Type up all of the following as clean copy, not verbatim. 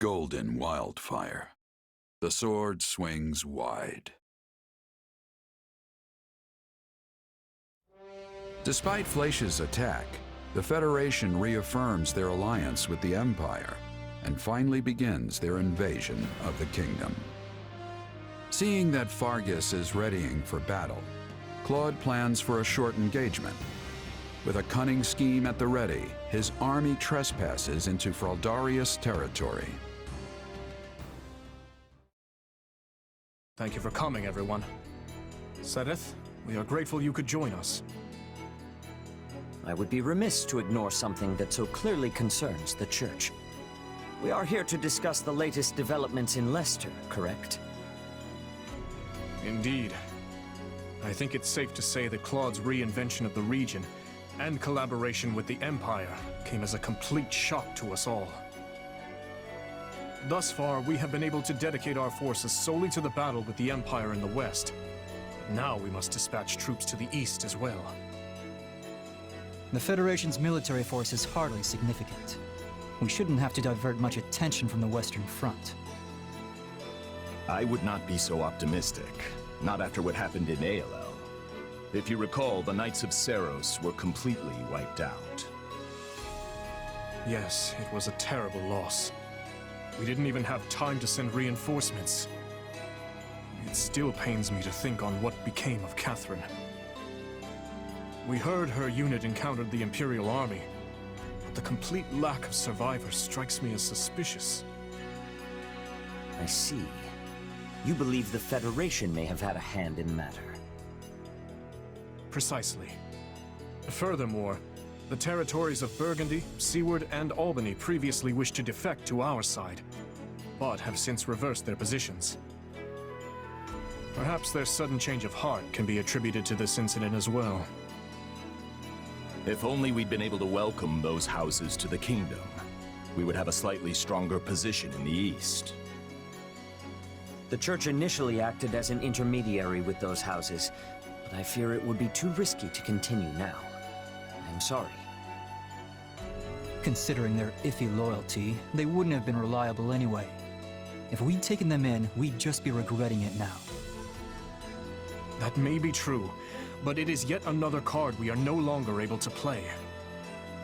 golden wildfire. The sword swings wide. Despite Flaish's attack, the Federation reaffirms their alliance with the Empire and finally begins their invasion of the kingdom. Seeing that Fargus is readying for battle, Claude plans for a short engagement. With a cunning scheme at the ready, his army trespasses into Fraldarius territory. Thank you for coming, everyone. Sedith, we are grateful you could join us. I would be remiss to ignore something that so clearly concerns the Church. We are here to discuss the latest developments in Leicester, correct? Indeed. I think it's safe to say that Claude's reinvention of the region and collaboration with the Empire came as a complete shock to us all. Thus far, we have been able to dedicate our forces solely to the battle with the Empire in the west. Now we must dispatch troops to the east as well. The Federation's military force is hardly significant. We shouldn't have to divert much attention from the Western Front. I would not be so optimistic, not after what happened in ALL. If you recall, the Knights of Seiros were completely wiped out. Yes, it was a terrible loss. We didn't even have time to send reinforcements. It still pains me to think on what became of Catherine. We heard her unit encountered the Imperial Army, but the complete lack of survivors strikes me as suspicious. I see. You believe the Federation may have had a hand in the matter. Precisely. Furthermore, the territories of Burgundy, Seward, and Albany previously wished to defect to our side, but have since reversed their positions. Perhaps their sudden change of heart can be attributed to this incident as well. If only we'd been able to welcome those houses to the kingdom, we would have a slightly stronger position in the east. The Church initially acted as an intermediary with those houses, but I fear it would be too risky to continue now. I'm sorry. Considering their iffy loyalty, they wouldn't have been reliable anyway. If we'd taken them in, we'd just be regretting it now. That may be true, but it is yet another card we are no longer able to play.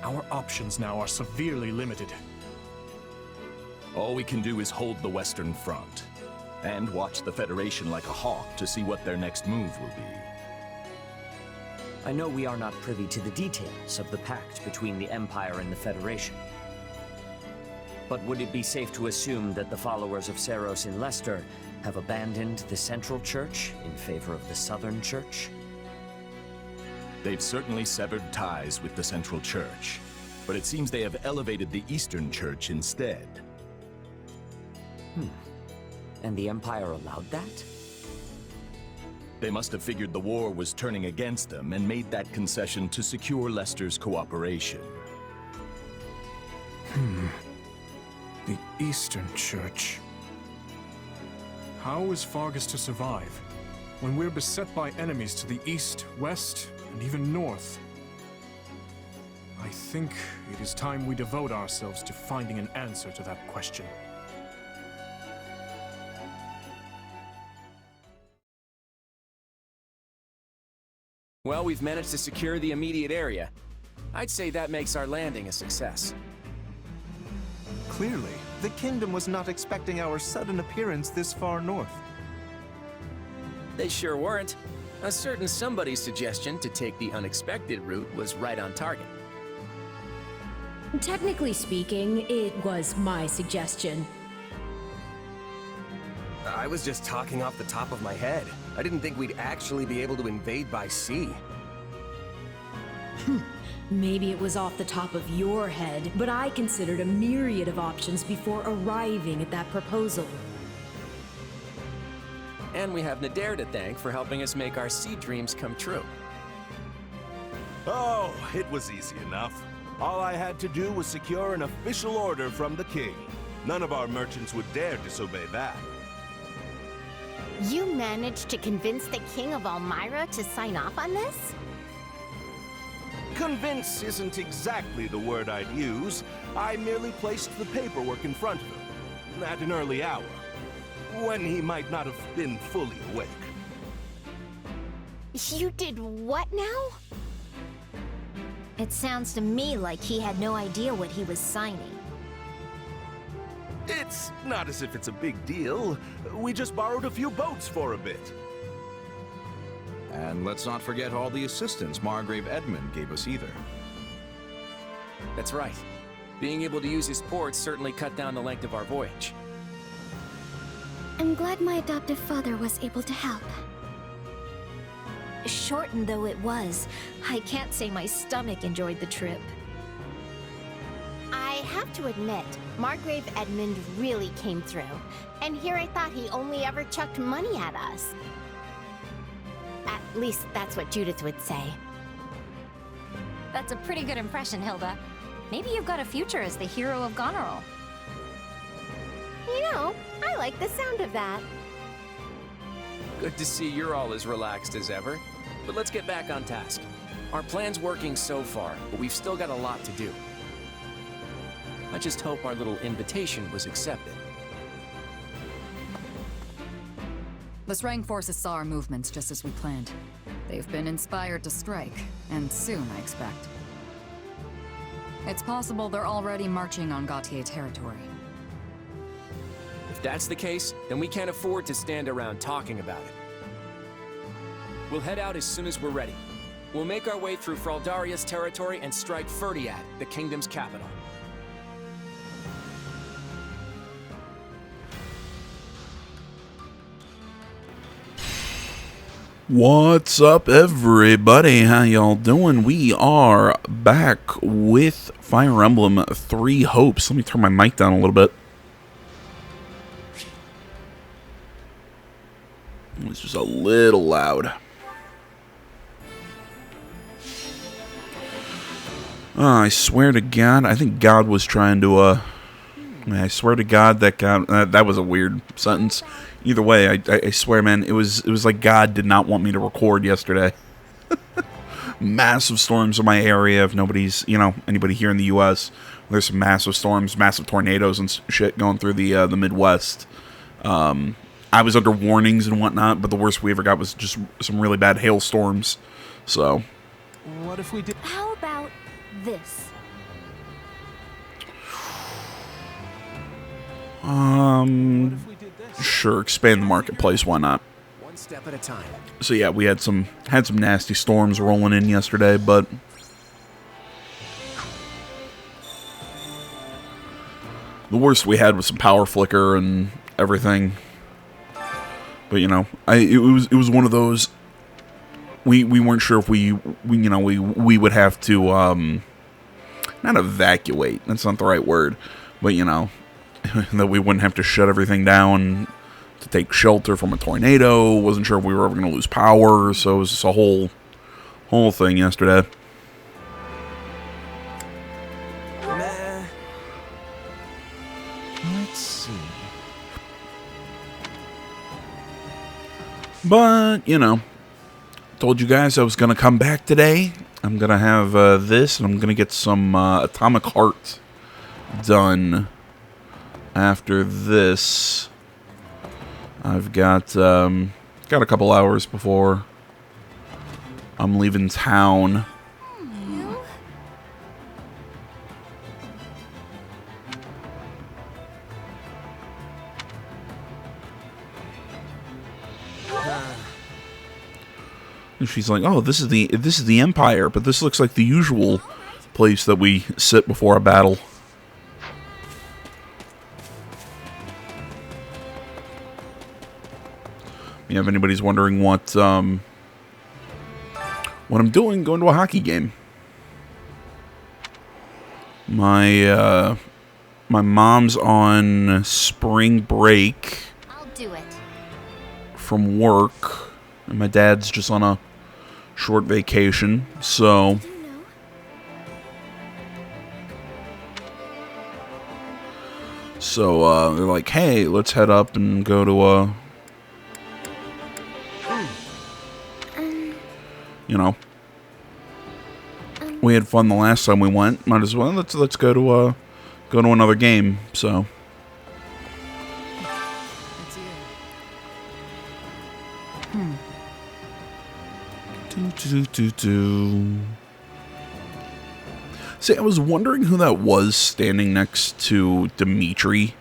Our options now are severely limited. All we can do is hold the Western Front, and watch the Federation like a hawk to see what their next move will be. I know we are not privy to the details of the pact between the Empire and the Federation. But would it be safe to assume that the followers of Seiros in Leicester have abandoned the Central Church in favor of the Southern Church? They've certainly severed ties with the Central Church, but it seems they have elevated the Eastern Church instead. And the Empire allowed that? They must have figured the war was turning against them and made that concession to secure Leicester's cooperation. The Eastern Church. How is Fargus to survive when we're beset by enemies to the east, west, and even north? I think it is time we devote ourselves to finding an answer to that question. Well, we've managed to secure the immediate area. I'd say that makes our landing a success. Clearly, the kingdom was not expecting our sudden appearance this far north. They sure weren't. A certain somebody's suggestion to take the unexpected route was right on target. Technically speaking, it was my suggestion. I was just talking off the top of my head. I didn't think we'd actually be able to invade by sea. Maybe it was off the top of your head, but I considered a myriad of options before arriving at that proposal. And we have Nadir to thank for helping us make our sea dreams come true. Oh, it was easy enough. All I had to do was secure an official order from the king. None of our merchants would dare disobey that. You managed to convince the King of Elmira to sign off on this? Convince isn't exactly the word I'd use. I merely placed the paperwork in front of him. at an early hour, when he might not have been fully awake. You did what now? It sounds to me like he had no idea what he was signing. It's not as if it's a big deal. We just borrowed a few boats for a bit. And let's not forget all the assistance Margrave Edmund gave us either. That's right. Being able to use his ports certainly cut down the length of our voyage. I'm glad my adoptive father was able to help. Shortened though it was, I can't say my stomach enjoyed the trip. I have to admit, Margrave Edmund really came through. And here I thought he only ever chucked money at us. At least that's what Judith would say. That's a pretty good impression, Hilda. Maybe you've got a future as the hero of Goneril. You know, I like the sound of that. Good to see you're all as relaxed as ever. But let's get back on task. Our plan's working so far, but we've still got a lot to do. I just hope our little invitation was accepted. The Srang forces saw our movements just as we planned. They've been inspired to strike, and soon, I expect. It's possible they're already marching on Gautier territory. If that's the case, then we can't afford to stand around talking about it. We'll head out as soon as we're ready. We'll make our way through Fraldaria's territory and strike Ferdiad, the kingdom's capital. What's up, everybody? How y'all doing? We are back with Fire Emblem 3 Hopes. Let me turn my mic down a little bit. It's just a little loud. I swear to God, I think God was trying to, I swear to God that God, that was a weird sentence. Either way, I swear, man, it was like God did not want me to record yesterday. Massive storms in my area. If nobody's, anybody here in the U.S., there's some massive storms, massive tornadoes and shit going through the Midwest. I was under warnings and whatnot, but the worst we ever got was just some really bad hailstorms. So, what if we did? How about this? Sure, expand the marketplace, why not? One step at a time. So yeah, we had some nasty storms rolling in yesterday, but the worst we had was some power flicker and everything. But it was one of those. We weren't sure if we would have to not evacuate. That's not the right word, but that we wouldn't have to shut everything down to take shelter from a tornado. Wasn't sure if we were ever going to lose power, so it was just a whole thing yesterday. Let's see. But, told you guys I was going to come back today. I'm going to have this, and I'm going to get some Atomic Heart done after this. I've got a couple hours before I'm leaving town. And she's like, "Oh, this is the Empire, but this looks like the usual place that we sit before a battle." If anybody's wondering what I'm doing, going to a hockey game. My mom's on spring break. I'll do it. From work, and my dad's just on a short vacation, so they're like, "Hey, let's head up and go to a." We had fun the last time we went. Might as well let's go to another game. So See, I was wondering who that was standing next to Dimitri.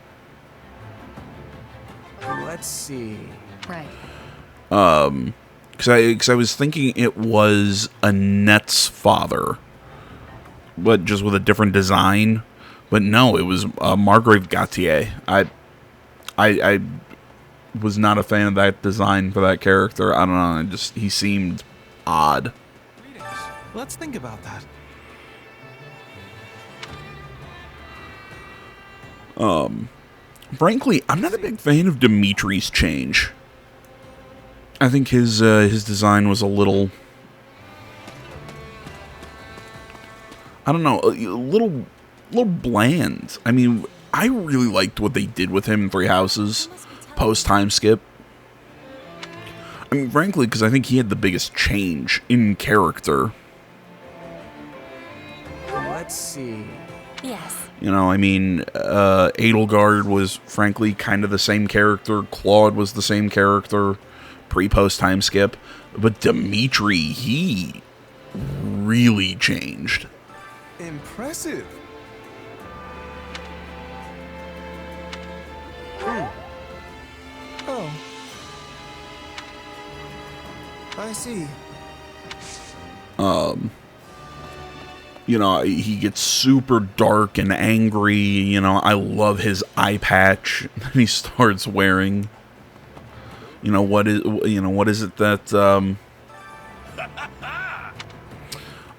Let's see. Right. Because I was thinking it was Annette's father, but just with a different design. But no, it was Margrave Gautier. I was not a fan of that design for that character. I don't know. He seemed odd. Let's think about that. Frankly, I'm not a big fan of Dimitri's change. I think his design was a little, I don't know, a little bland. I mean, I really liked what they did with him in Three Houses post time skip. I mean, frankly, because I think he had the biggest change in character. Let's see. Yes. You know, I mean, Edelgard was frankly kind of the same character. Claude was the same character pre-post time skip. But Dimitri, he really changed. Impressive. Oh. I see. You know, he gets super dark and angry. You know, I love his eye patch that he starts wearing. What is it that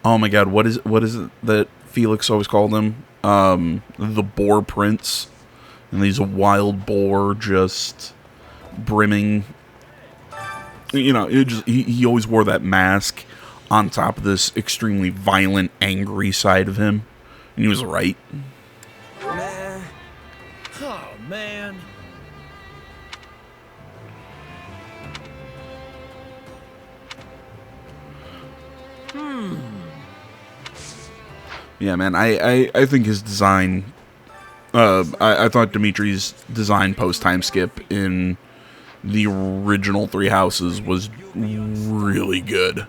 oh my god, what is it that Felix always called him? The Boar Prince. And he's a wild boar just brimming. You know, he always wore that mask on top of this extremely violent, angry side of him. And he was right. Nah. Oh, man. Yeah, man, I think his design... I thought Dimitri's design post-time skip in the original Three Houses was really good.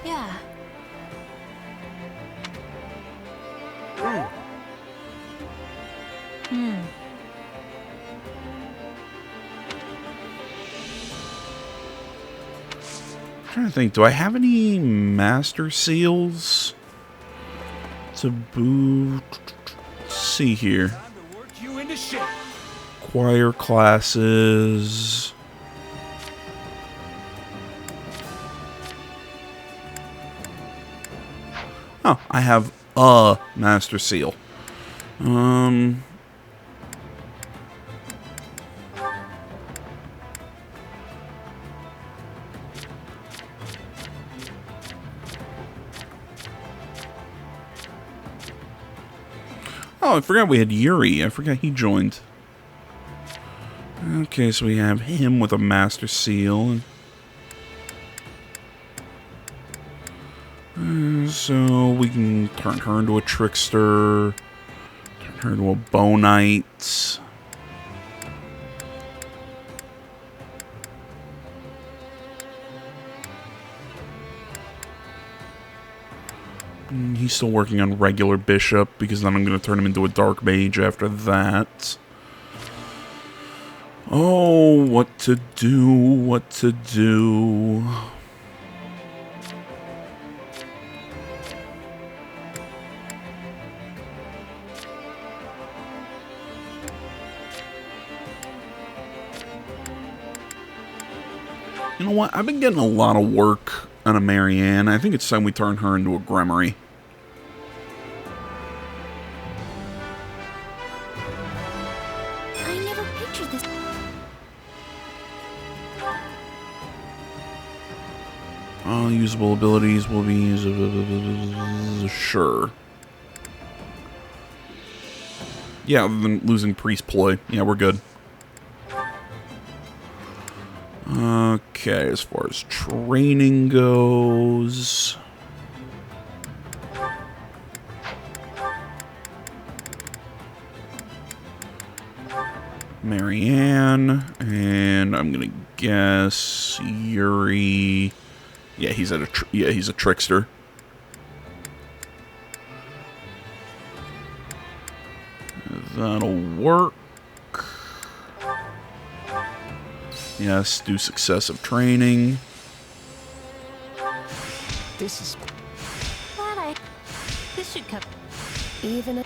Yeah. I'm trying to think, do I have any master seals to boot? Let's see here. Choir classes. Oh, I have a master seal. Oh, I forgot we had Yuri. I forgot he joined. Okay, so we have him with a Master Seal. So we can turn her into a Trickster. Turn her into a Bow Knight. He's still working on regular Bishop, because then I'm going to turn him into a Dark Mage after that. Oh, what to do, what to do. You know what? I've been getting a lot of work on a Marianne. I think it's time we turn her into a Gremory. I never pictured this. All usable abilities will be used. Sure. Yeah, other than losing Priest Ploy. Yeah, we're good. Okay, as far as training goes... Marianne, and I'm gonna guess Yuri. Yeah, he's a trickster. That'll work. Yes, do successive training. This is... This should come... Even a...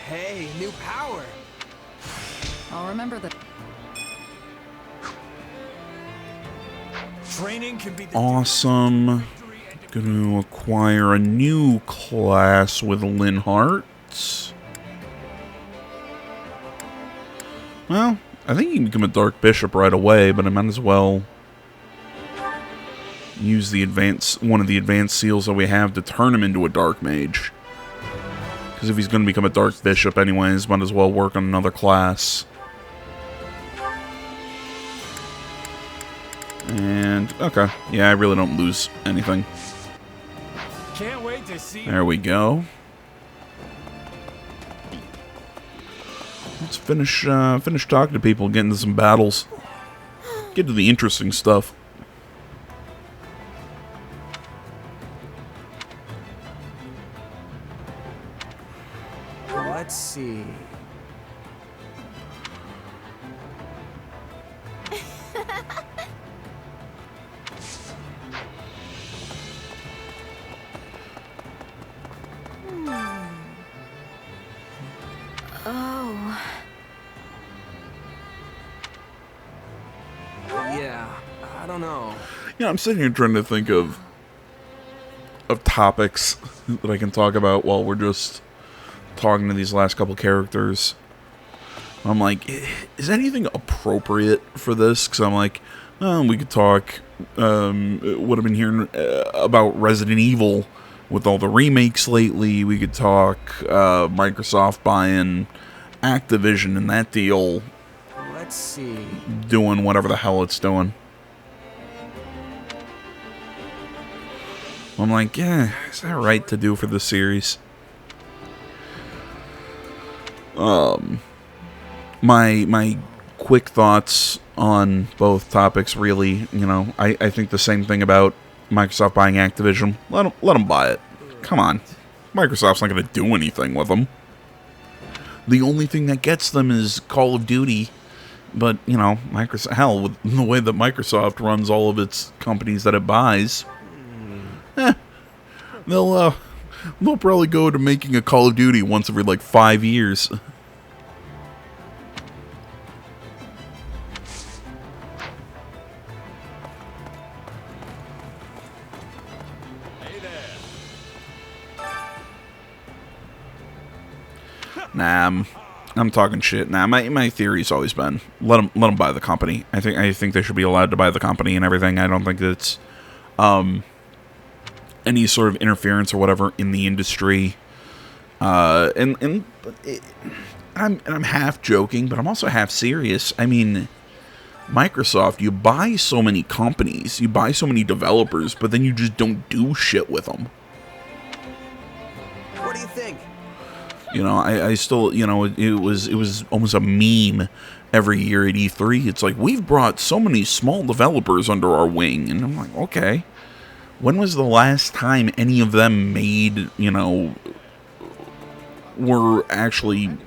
Hey, new power! I'll remember that. Training can be Awesome. Gonna acquire a new class with Linhart. Well, I think you can become a Dark Bishop right away, but I might as well use the one of the advanced seals that we have to turn him into a Dark Mage. Because if he's going to become a Dark Bishop anyways, might as well work on another class. And, okay. Yeah, I really don't lose anything. Can't wait to see. There we go. Let's finish talking to people, get into some battles. Get to the interesting stuff. Let's see. Oh. Yeah, I don't know. You know, I'm sitting here trying to think of topics that I can talk about while we're just talking to these last couple characters. I'm like, is anything appropriate for this? Because I'm like, we could talk what I've been hearing about Resident Evil with all the remakes lately. We could talk Microsoft buying Activision and that deal. Let's see. Doing whatever the hell it's doing. I'm like, yeah, is that right to do for this series? My quick thoughts on both topics, really, you know, I think the same thing about Microsoft buying Activision. Let them buy it. Come on. Microsoft's not going to do anything with them. The only thing that gets them is Call of Duty. But, you know, Microsoft, hell, with the way that Microsoft runs all of its companies that it buys, they'll probably go to making a Call of Duty once every, like, 5 years. Nah, I'm talking shit. Nah, my theory's always been let them buy the company. I think they should be allowed to buy the company and everything. I don't think it's any sort of interference or whatever in the industry. I'm half joking, but I'm also half serious. I mean, Microsoft, you buy so many companies, you buy so many developers, but then you just don't do shit with them. What do you think? You know, I still, you know, it was almost a meme every year at E3. It's like, we've brought so many small developers under our wing. And I'm like, okay. When was the last time any of them made, you know, were actually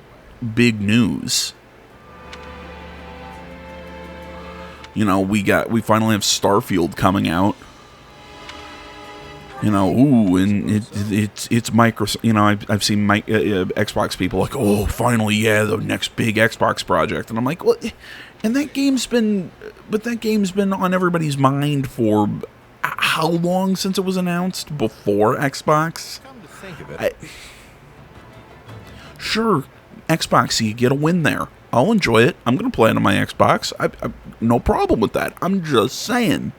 big news? You know, we finally have Starfield coming out. You know, ooh, and it's Microsoft. You know, I've seen Xbox people like, oh, finally, yeah, the next big Xbox project, and I'm like, well, and that game's been on everybody's mind for how long since it was announced before Xbox? Come to think of it, sure, Xbox, you get a win there. I'll enjoy it. I'm gonna play it on my Xbox. I no problem with that. I'm just saying.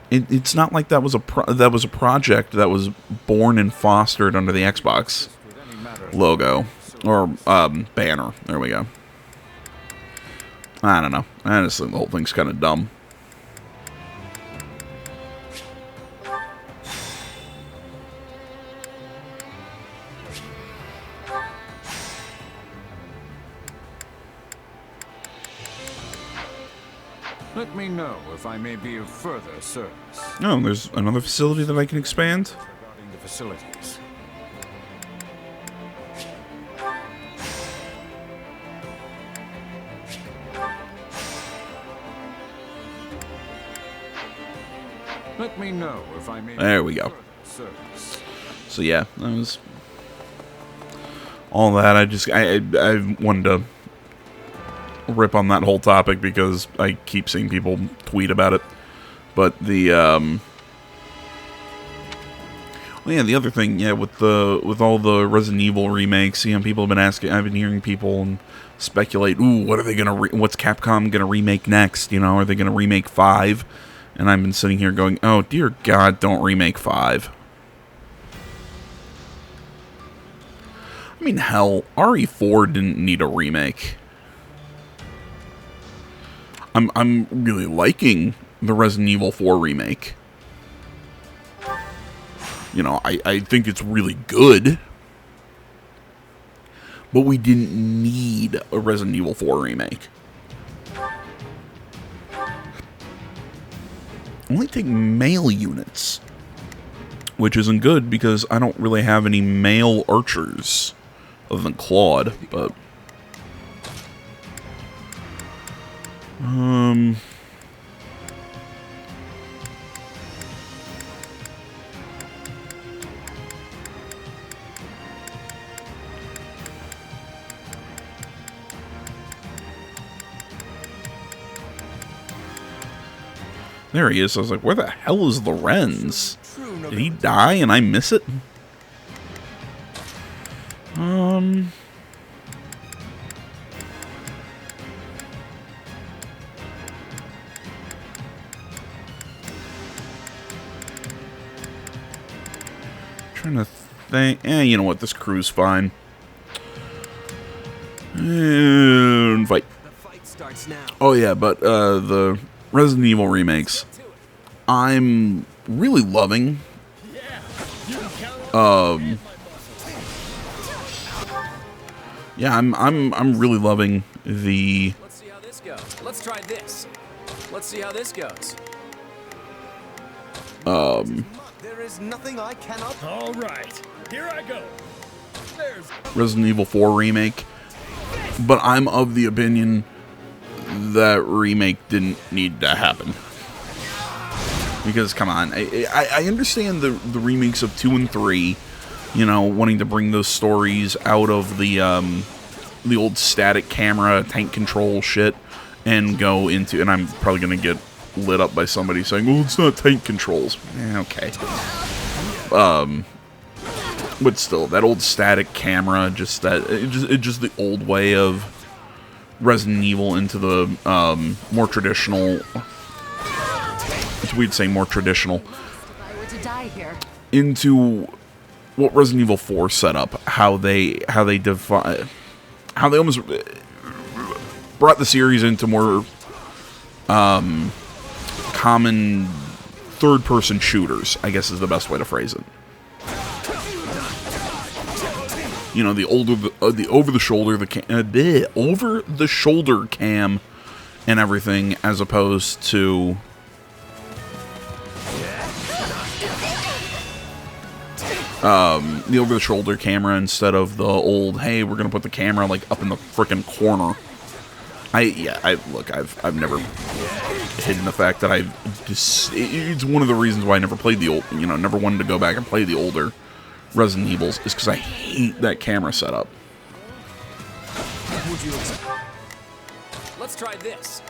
It's not like that was a project that was born and fostered under the Xbox logo or banner. There we go. I don't know. Honestly, the whole thing's kind of dumb. Let me know if I may be of further service. Oh, there's another facility that I can expand? Regarding the facilities. Let me know if I may. There we go. Service. So yeah, that was all that. I wanted to rip on that whole topic because I keep seeing people tweet about it. But the well, yeah, the other thing, yeah, with all the Resident Evil remakes, you know, people have been asking. I've been hearing people speculate, ooh, what are they gonna? What's Capcom gonna remake next? You know, are they gonna remake 5? And I've been sitting here going, oh dear God, don't remake 5. I mean, hell, RE4 didn't need a remake. I'm really liking the Resident Evil 4 remake. You know, I think it's really good. But we didn't need a Resident Evil 4 remake. Only take male units. Which isn't good because I don't really have any male archers. Other than Claude, but... There he is. I was like, where the hell is Lorenz? Did he die and I miss it? Trying to think. You know what? This crew's fine. And fight. Oh yeah, but the Resident Evil remakes, I'm really loving. Yeah, I'm really loving the. Let's see how this goes. Let's try this. Let's see how this goes. There is nothing I cannot. All right, here I go. There's Resident Evil 4 remake, but I'm of the opinion that remake didn't need to happen. Because come on, I understand the remakes of 2 and 3. You know, wanting to bring those stories out of the old static camera, tank control shit, and go into... And I'm probably going to get lit up by somebody saying, well, it's not tank controls. Okay. But still, that old static camera, just the old way of Resident Evil into the more traditional... We'd say more traditional. Into... what Resident Evil 4 set up, how they almost brought the series into more common third-person shooters, I guess is the best way to phrase it. You know, the over-the-shoulder, over-the-shoulder cam and everything, as opposed to. The over-the-shoulder camera instead of the old, hey, we're gonna put the camera like up in the frickin' corner. Look, I've never hidden the fact that it's one of the reasons why I never played the old, never wanted to go back and play the older Resident Evils, is because I hate that camera setup. Would you accept? Let's try this.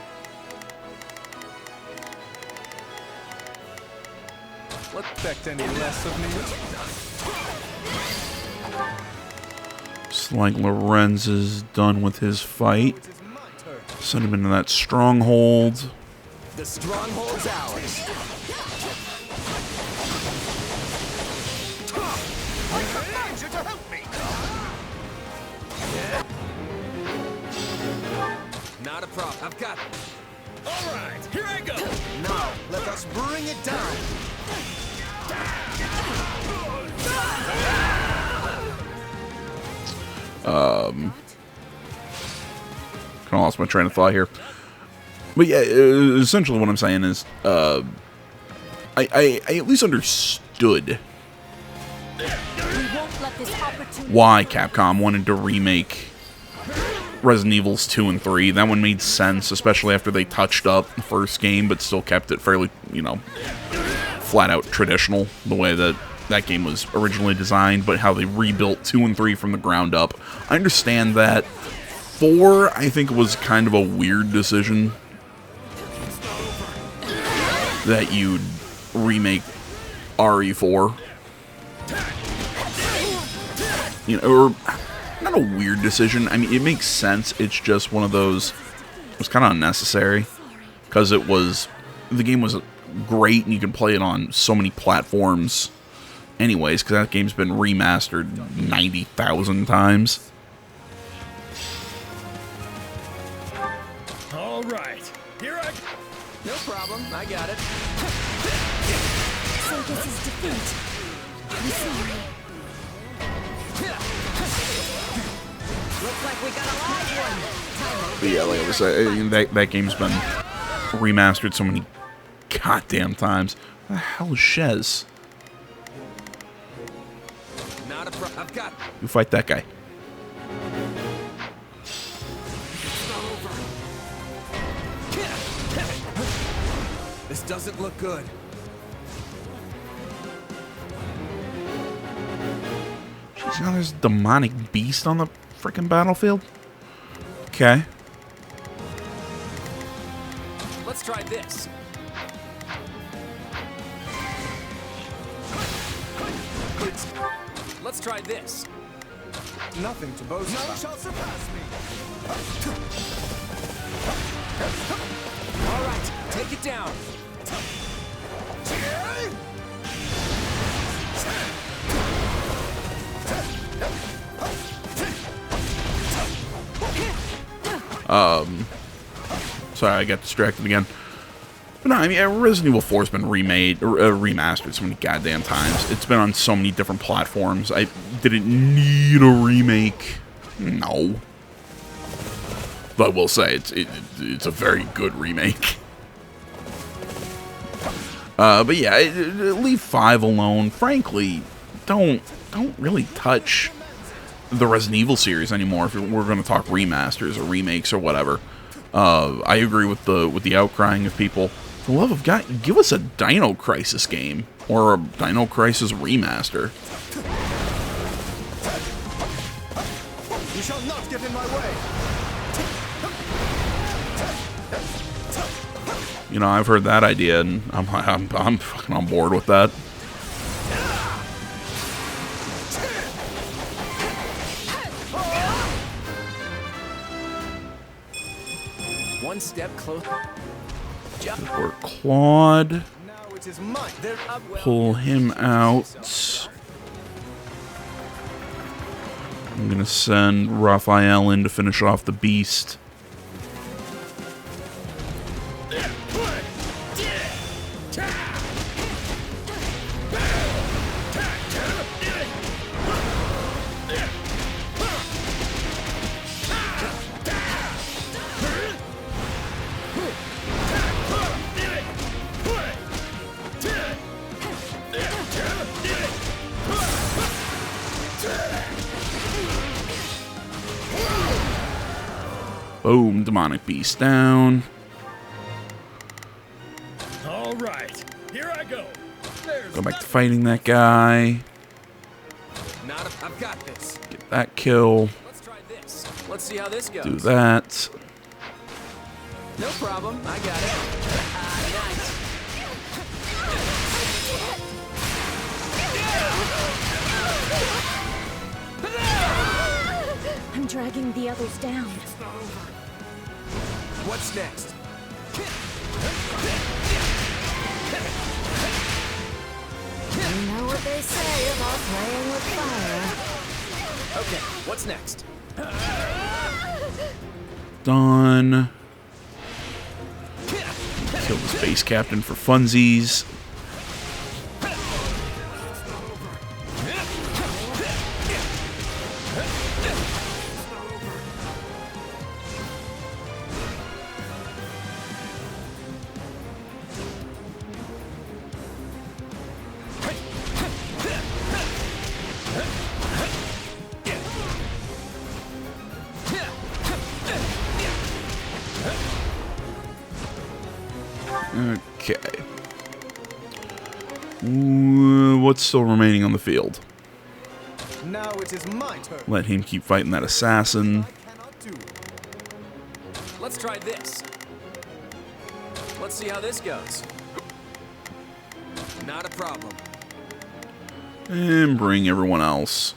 Let's expect any less of me. It's like Lorenz is done with his fight. Send him into that stronghold. The stronghold's ours. I command you to help me. Not a problem. I've got it. All right, here I go. Now, let us bring it down. Kind of lost my train of thought here. But yeah, essentially what I'm saying is, I at least understood why Capcom wanted to remake Resident Evils 2 and 3. That one made sense, especially after they touched up the first game, but still kept it fairly, you know, flat-out traditional, the way that that game was originally designed, but how they rebuilt 2 and 3 from the ground up. I understand that. 4, I think, was kind of a weird decision. That you'd remake RE4. You know, or not a weird decision. I mean, it makes sense. It's just one of those. It was kind of unnecessary because it was the game was great and you could play it on so many platforms. Anyways, because that game's been remastered 90,000 times. All right, here I. No problem, I got it. So this is defeat. I'm sorry. Looks like we got a live one. But yeah, like I was saying, that game's been remastered so many goddamn times. What the hell is Shez? Not a problem. I've got. You fight that guy. This doesn't look good. Jeez, now there's a demonic beast on the freaking battlefield? Okay. Let's try this. Let's try this. Nothing to boast about. None shall surpass me. All right, take it down. Sorry, I got distracted again. But no, I mean, Resident Evil 4 has been remade, remastered so many goddamn times. It's been on so many different platforms. Did it need a remake? No. But I will say, it's a very good remake. But yeah, leave 5 alone. Frankly, don't really touch the Resident Evil series anymore if we're going to talk remasters or remakes or whatever. I agree with the outcrying of people. For the love of God, give us a Dino Crisis game or a Dino Crisis remaster. You shall not get in my way. You know, I've heard that idea, and I'm fucking on board with that. One step closer. Or Claude. Now it is mine. Pull him out. I'm gonna send Raphael in to finish off the beast. Boom, demonic beast down. All right, here I go. Go back to fighting that guy. I've got this. Get that kill. Let's try this. Let's see how this goes. Do that. No problem, I got it. Nice. I'm dragging the others down. What's next? You know what they say about playing with fire. Okay, what's next? Done. Kill the space captain for funsies. What's still remaining on the field? Now it is my turn. Let him keep fighting that assassin. Let's try this. Let's see how this goes. Not a problem. And bring everyone else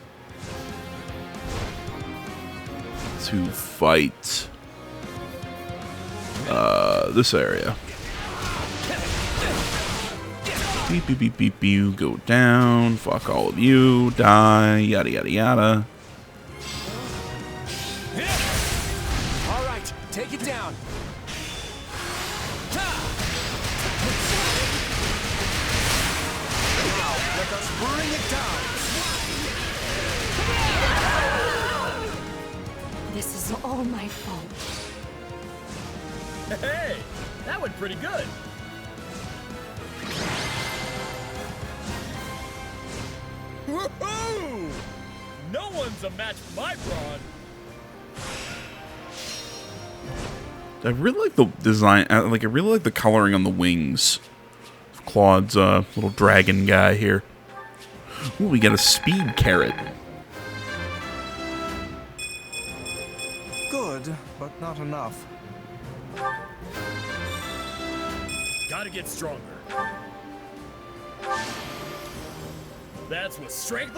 to fight this area. Beep, beep, beep, beep, beep. Go down. Fuck all of you. Die. Yada, yada, yada. All right, take it down. Let us bring it down. This is all my fault. Hey, that went pretty good. Woohoo! No one's a match for my brawn. I really like the design. I really like the coloring on the wings of Claude's little dragon guy here. Ooh, we got a speed carrot. Good, but not enough. Gotta get stronger. That's what strength.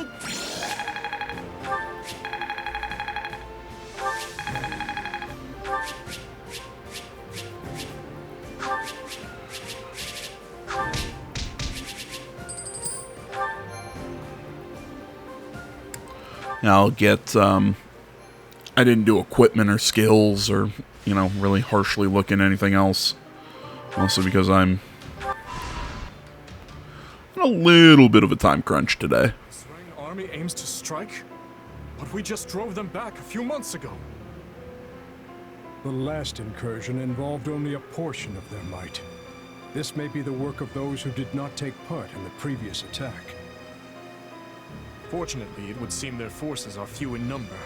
Now I'll get, I didn't do equipment or skills or, you know, really harshly look at anything else. Mostly because I'm in a little bit of a time crunch today. The Sarang army aims to strike, but we just drove them back a few months ago. The last incursion involved only a portion of their might. This may be the work of those who did not take part in the previous attack. Fortunately, it would seem their forces are few in number.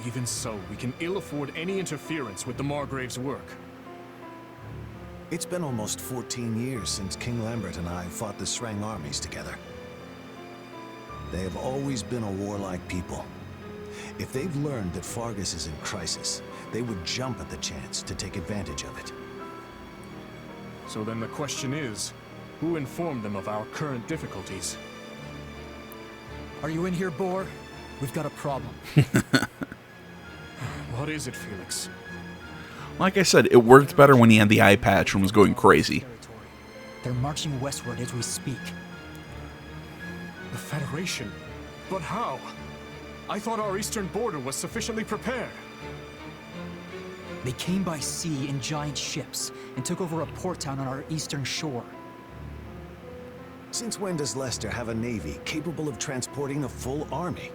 Even so, we can ill afford any interference with the Margrave's work. It's been almost 14 years since King Lambert and I fought the Sarang armies together. They have always been a warlike people. If they've learned that Fargus is in crisis, they would jump at the chance to take advantage of it. So then the question is, who informed them of our current difficulties? Are you in here, Boar? We've got a problem. What is it, Felix? Like I said, it worked better when he had the eye patch and was going crazy. They're marching westward as we speak. The Federation? But how? I thought our eastern border was sufficiently prepared. They came by sea in giant ships and took over a port town on our eastern shore. Since when does Leicester have a navy capable of transporting a full army?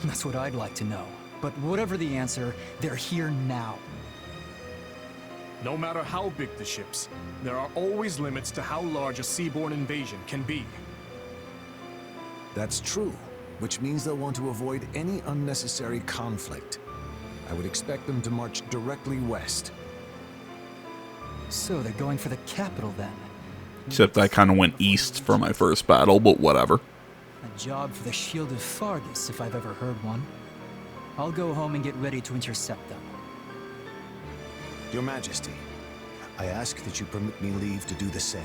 That's what I'd like to know. But whatever the answer, they're here now. No matter how big the ships, there are always limits to how large a seaborne invasion can be. That's true, which means they'll want to avoid any unnecessary conflict. I would expect them to march directly west. So they're going for the capital then? Except I kind of went east for my first battle, but whatever. A job for the Shield of Fargus, if I've ever heard one. I'll go home and get ready to intercept them. Your Majesty, I ask that you permit me leave to do the same.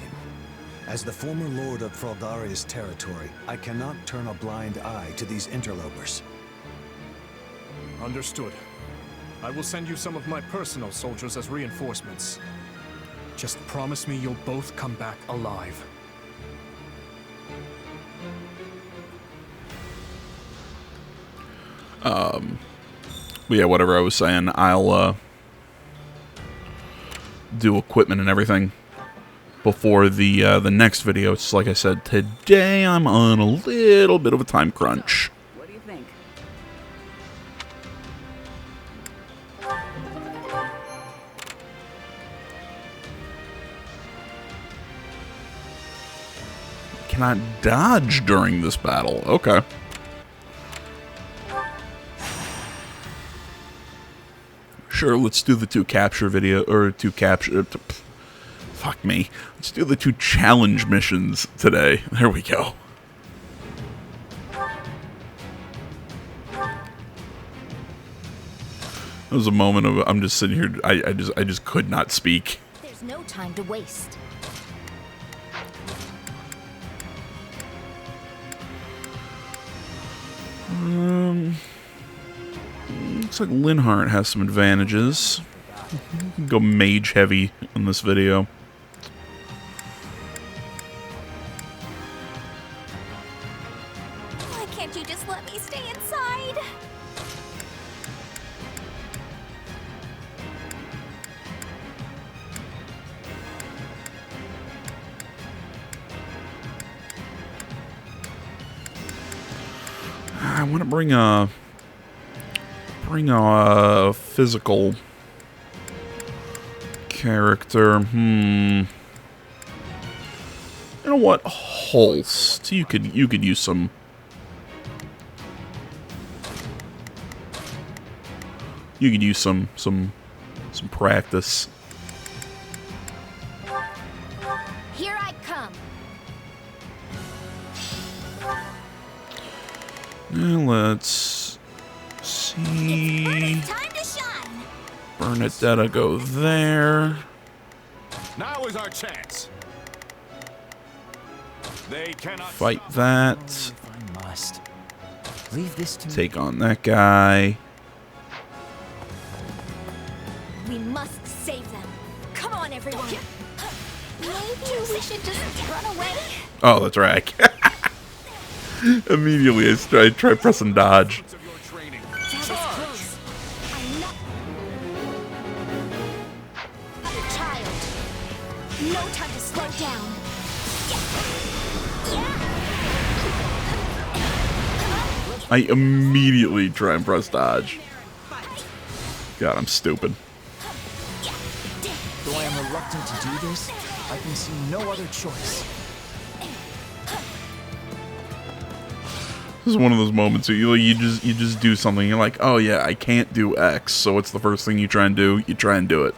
As the former Lord of Fraldaria's territory, I cannot turn a blind eye to these interlopers. Understood. I will send you some of my personal soldiers as reinforcements. Just promise me you'll both come back alive. But yeah, whatever I was saying, I'll do equipment and everything before the next video. It's like I said, today I'm on a little bit of a time crunch. What do you think? Cannot dodge during this battle. Okay. Sure, let's do the 2 capture video, or 2 capture, Fuck me. Let's do the 2 challenge missions today. There we go. There was a moment of I'm just sitting here. I just could not speak. There's no time to waste. Looks like Linhardt has some advantages. Go mage heavy in this video. Why can't you just let me stay inside? I want to bring a physical character. You know what? Holst. You could use some. You could use some practice. Here I come. Now let's see. Time to shine. Bernadetta go there. Now is our chance. They cannot Fight that. If I must. Leave this to Take on that guy. We must save them. Come on, everyone. Maybe we should just run away. Oh, that's right. Immediately, I try pressing dodge. That was close. I'm not a child. No time to slow down. I immediately try and press dodge. God, I'm stupid. Though I am reluctant to do this, I can see no other choice. This is one of those moments where you just do something. You're like, oh yeah, I can't do X, so what's the first thing you try and do? You try and do it.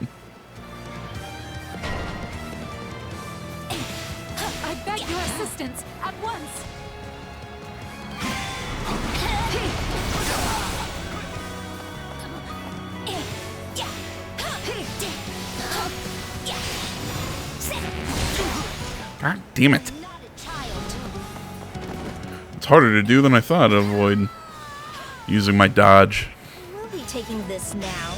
I beg your assistance at once. God damn it. It's harder to do than I thought to avoid using my dodge. We'll be taking this now.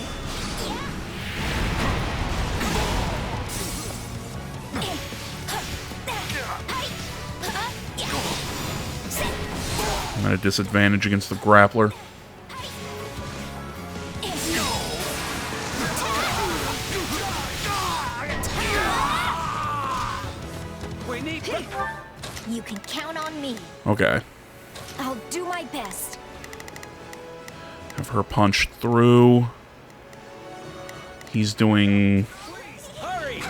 I'm at a disadvantage against the grappler. You can count on me. Okay. I'll do my best. Have her punch through. He's doing... Hurry!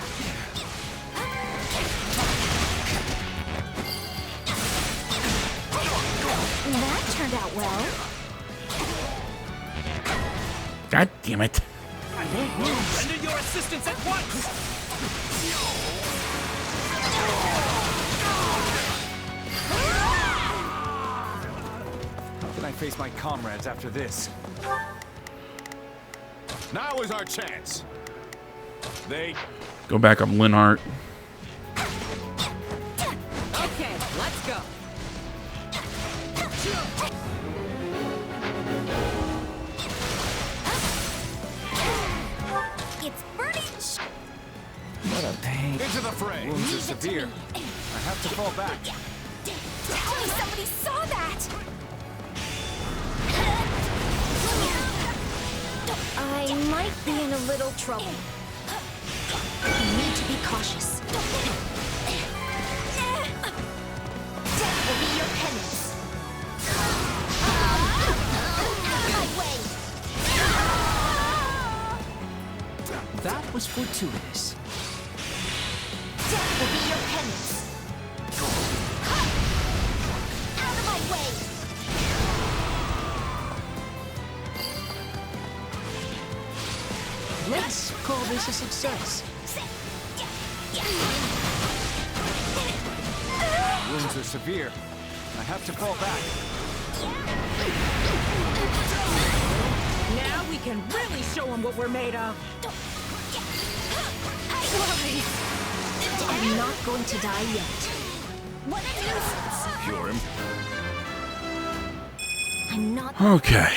That turned out well. God damn it. Render your assistance at once! How can I face my comrades after this? Now is our chance. They Go back up Linhardt. Okay, let's go. It's burning. What a pain. into the fray. Wounds are severe. I have to fall back. Tell me somebody saw that. I might be in a little trouble. You need to be cautious. Death will be your penance. Out of my way. That was fortuitous. Death will be your penance. Out of my way. Let's call this a success. Wounds are severe. I have to fall back. Now we can really show them what we're made of. I'm not going to die yet. What a nuisance! Cure him. I'm not. Okay.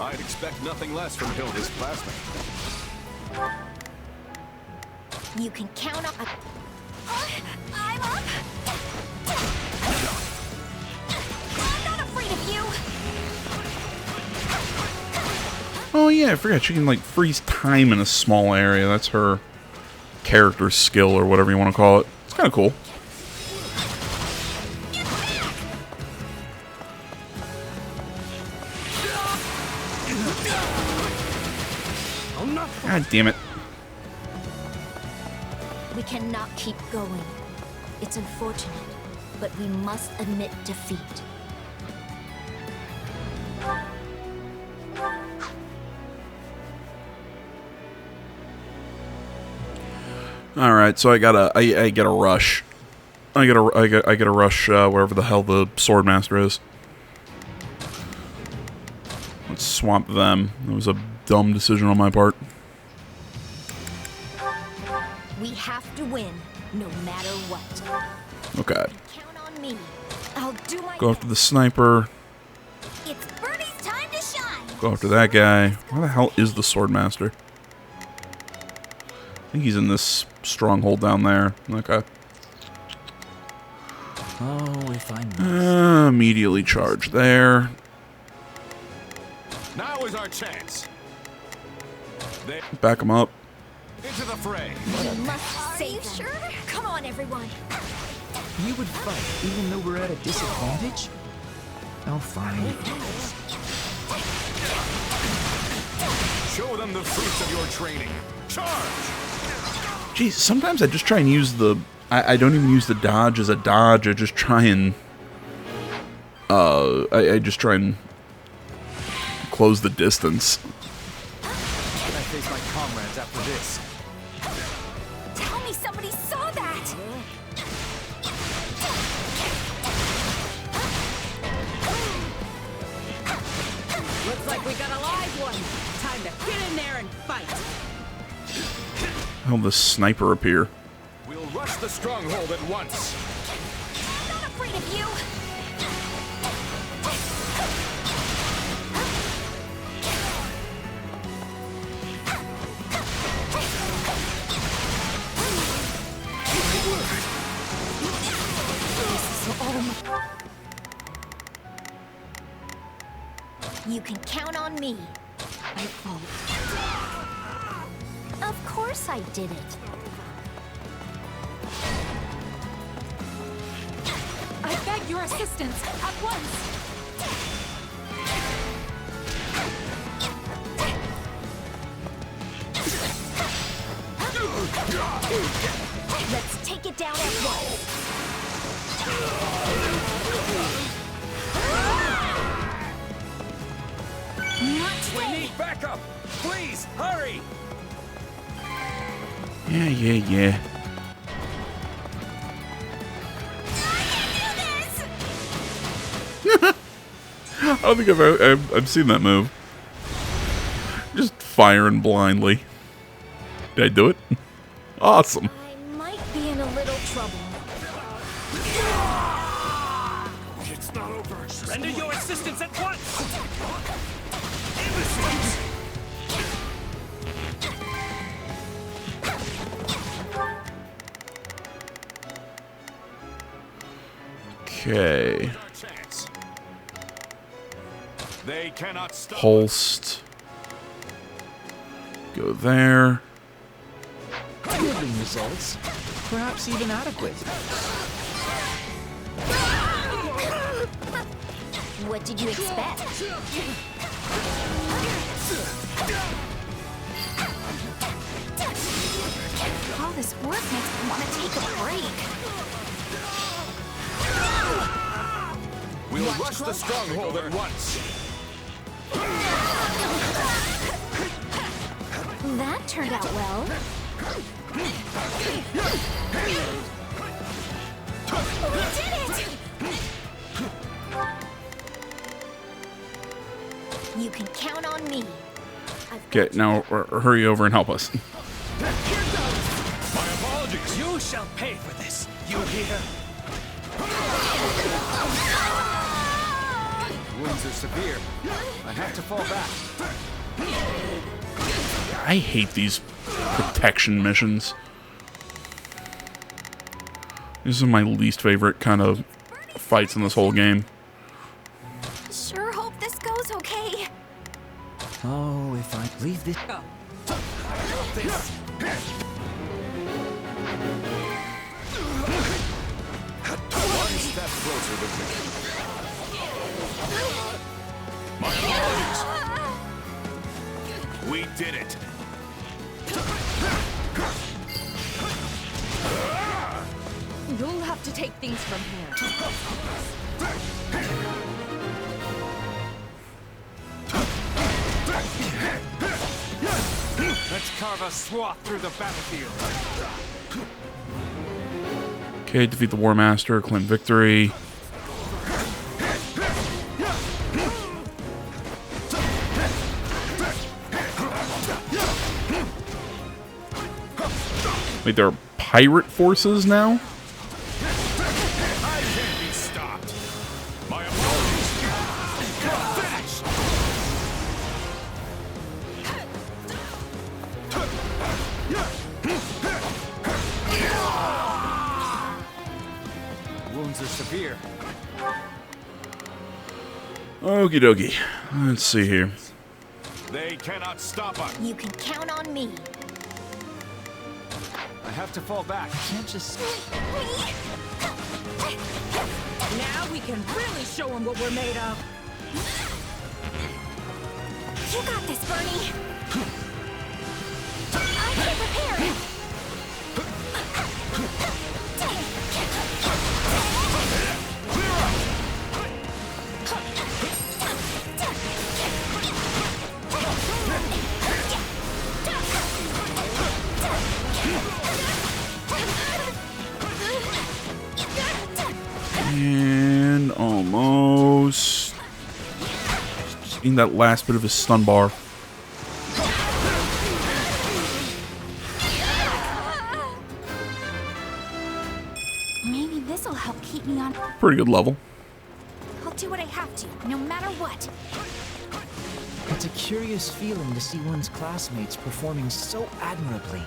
I'd expect nothing less from Hilda's classmate. You can count on. I'm up. I'm not afraid of you. Oh yeah, I forgot she can like freeze time in a small area. That's her character skill or whatever you want to call it. It's kind of cool. God damn it. We cannot keep going. It's unfortunate, but we must admit defeat. All right, so I gotta rush. I gotta rush wherever the hell the Swordmaster is. Let's swamp them. That was a dumb decision on my part. We have to win, no matter what. Okay. Count on me. I'll do my Go after the sniper. It's Birdie's time to shine. Go after that guy. Where the hell is the Swordmaster? I think he's in this stronghold down there. Okay. Oh, if I must. Immediately charge there. Now is our chance. Back him up. Into the fray. We must save them. Sure? Come on, everyone. You would fight even though we're at a disadvantage? Oh, fine. Show them the fruits of your training. Charge! Geez, sometimes I just try and use the... I don't even use the dodge as a dodge. I just try and... I just try and... close the distance. Can I face my comrades after this? Tell me somebody saw that! Looks like we got a live one. Time to get in there and fight. How the sniper appear? We'll rush the stronghold at once. I'm not afraid of you. You can count on me. I won't. Of course I did it. I beg your assistance at once. Let's take it down at once. We need backup! Please, hurry! Yeah. I don't think I've seen that move. Just firing blindly. Did I do it? Awesome. I might be in a little trouble. It's not over. Render your assistance at once! Okay. They cannot stop. Pulsed. Go there. Yielding results. Perhaps even adequate. What did you expect? All this work makes me want to take a break. We'll rush the stronghold at once. That turned out well. You can count on me. Okay, now hurry over and help us. My apologies. You shall pay for this. You hear? Wounds are severe. I have to fall back. I hate these protection missions. These are my least favorite kind of fights in this whole game. Sure hope this goes okay. Oh, if I leave this... One step closer to victory. My apologies. We did it. You'll have to take things from here. Let's carve a swath through the battlefield. Okay, defeat the War Master, claim victory. Wait, there are pirate forces now? I can't be stopped. My apologies. Wounds are severe. Okie dokie. Let's see here. They cannot stop us. You can count on me. I have to fall back. I can't just... Now we can really show them what we're made of. You got this, Bernie. I came prepared. And almost getting that last bit of his stun bar. Maybe this'll help keep me on. Pretty good level. I'll do what I have to, no matter what. It's a curious feeling to see one's classmates performing so admirably.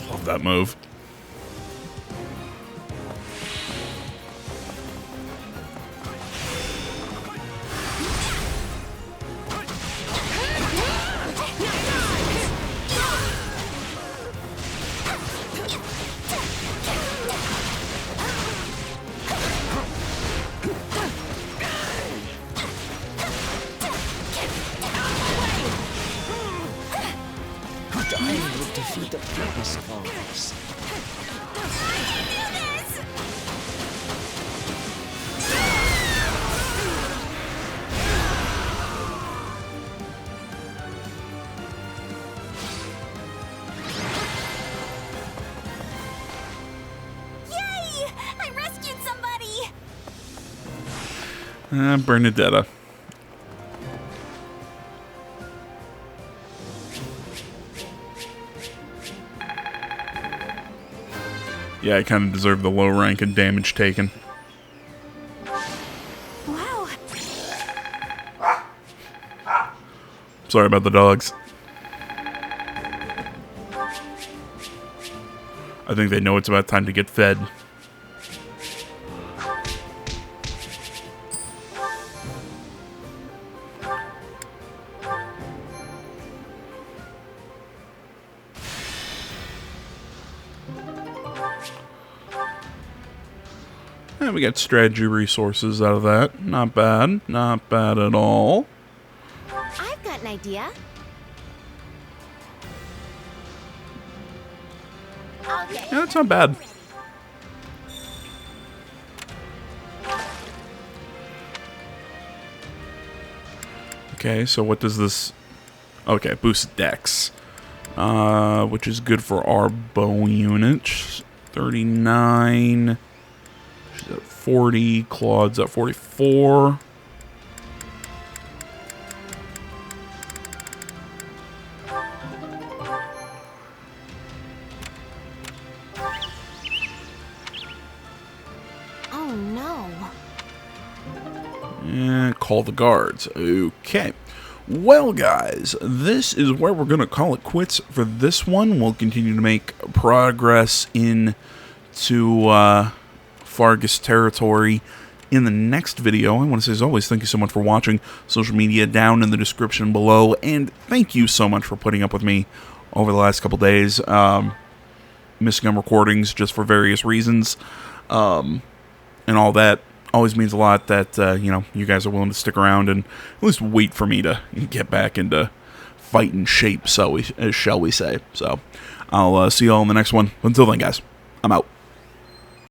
Love that move. Dying will defeat the purpose of all this. Yay! I rescued somebody! Bernadetta. Yeah, I kind of deserve the low rank and damage taken. Wow. Sorry about the dogs. I think they know it's about time to get fed. And we got strategy resources out of that. Not bad. Not bad at all. I've got an idea. Okay. Yeah, that's not bad. Okay, so what does this... Okay, boost dex. Which is good for our bow unit. 39. She's at 40. Claude's at 44. Oh no. And call the guards. Okay. Well, guys, this is where we're going to call it quits for this one. We'll continue to make progress into Fargus territory in the next video. I want to say, as always, thank you so much for watching. Social media down in the description below. And thank you so much for putting up with me over the last couple days. Missing on recordings just for various reasons. And all that. Always means a lot that, you know, you guys are willing to stick around and at least wait for me to get back into fighting shape, shall we say. So, I'll see you all in the next one. Until then, guys, I'm out.